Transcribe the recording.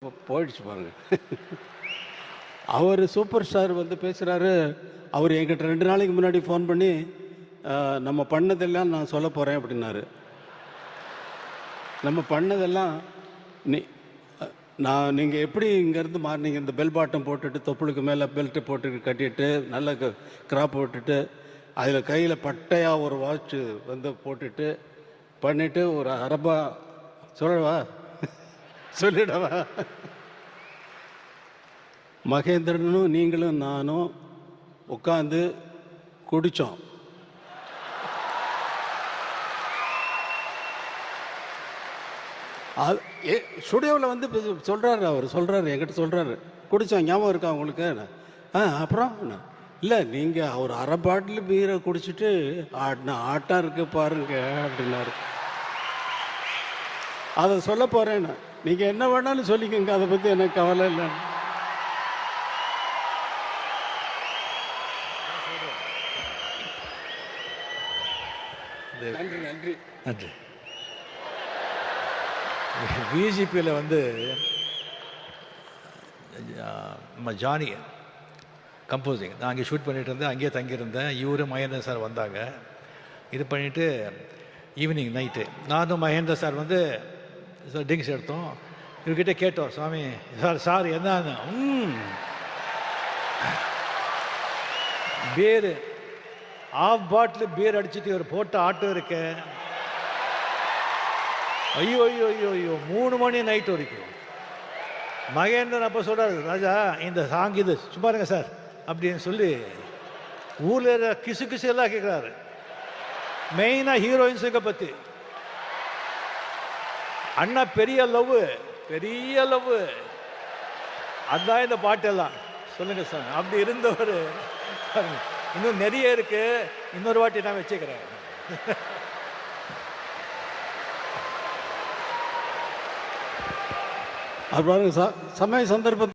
போயிடுச்சு பாருங்க. அவர் super star வந்து பேசுகிறாரு. அவர் என்கிட்ட 2 நாளைக்கு முன்னாடி ஃபோன் பண்ணி நம்ம பண்ணதெல்லாம் நான் சொல்ல போகிறேன் அப்படின்னாரு. நம்ம பண்ணதெல்லாம் நீ நீங்கள் எப்படி இங்கேருந்து மாறினீங்க, இந்த பெல் பாட்டம் போட்டுட்டு தொப்புளுக்கு மேலே பெல்ட்டு போட்டு கட்டிட்டு நல்ல கிராப் போட்டுட்டு அதில் கையில் பட்டையாக ஒரு வாட்சு வந்து போட்டுட்டு பண்ணிவிட்டு ஒரு அரபா சொல்லவா சொல்லிடவா, மகேந்திரனும் நீங்களும் நானும் உட்காந்து குடித்தோம். அது ஸ்டுடியோவில் வந்து சொல்கிறாரு, அவர் சொல்கிறாரு, என்கிட்ட சொல்கிறாரு, குடித்தோம் ஞாபகம் இருக்கா உங்களுக்கு? அப்புறம் இல்லை நீங்கள் அவர் அரை பாட்டில் பீரை குடிச்சிட்டு ஆட்டம் இருக்கு பாருங்க அப்படின்னாரு. அதை சொல்ல போகிறேன்னு நீங்கள் என்ன வேணாலும் சொல்லிக்கோங்க, அதை பற்றி எனக்கு கவலை இல்லை. நன்றி நன்றி நன்றி. பிஜிபியில் வந்து நம்ம ஜானி கம்போசிங் நான் அங்கே ஷூட் பண்ணிகிட்டு இருந்தேன், அங்கேயே தங்கியிருந்தேன். இவரு மகேந்திர சார் வந்தாங்க. இது பண்ணிவிட்டு ஈவினிங் நைட்டு நானும் மகேந்திர சார் வந்து ட்ரிங்க்ஸ் எடுத்தோம். இவர்கிட்ட கேட்டோம், சுவாமி சார் என்ன பீர் ஆஃப் பாட்டில் பீர் அடிச்சுட்டு ஒரு போட்ட ஆட்டோ இருக்க. ஐயோ ஐயோ ஐயோ ஐயோ 3 மணி நைட் வரைக்கும். மகேந்திரன் அப்போ சொல்கிறார், ராஜா இந்த சாங் இது சும்மா இருங்க சார் அப்படின்னு சொல்லி ஊரில் கிசு கிசு எல்லாம் கேட்குறாரு. மெயினாக ஹீரோயின்ஸுங்க பற்றி. அண்ணா பெரிய லவ் அதுதான் இந்த பாட்டெல்லாம். சொல்லுங்க சார். அப்படி இருந்தவர் இன்னும் நிறைய இருக்கு, இன்னொரு வாட்டி நான் வச்சுக்கிறேன். அது பாருங்க சமய சந்தர்ப்பத்தில்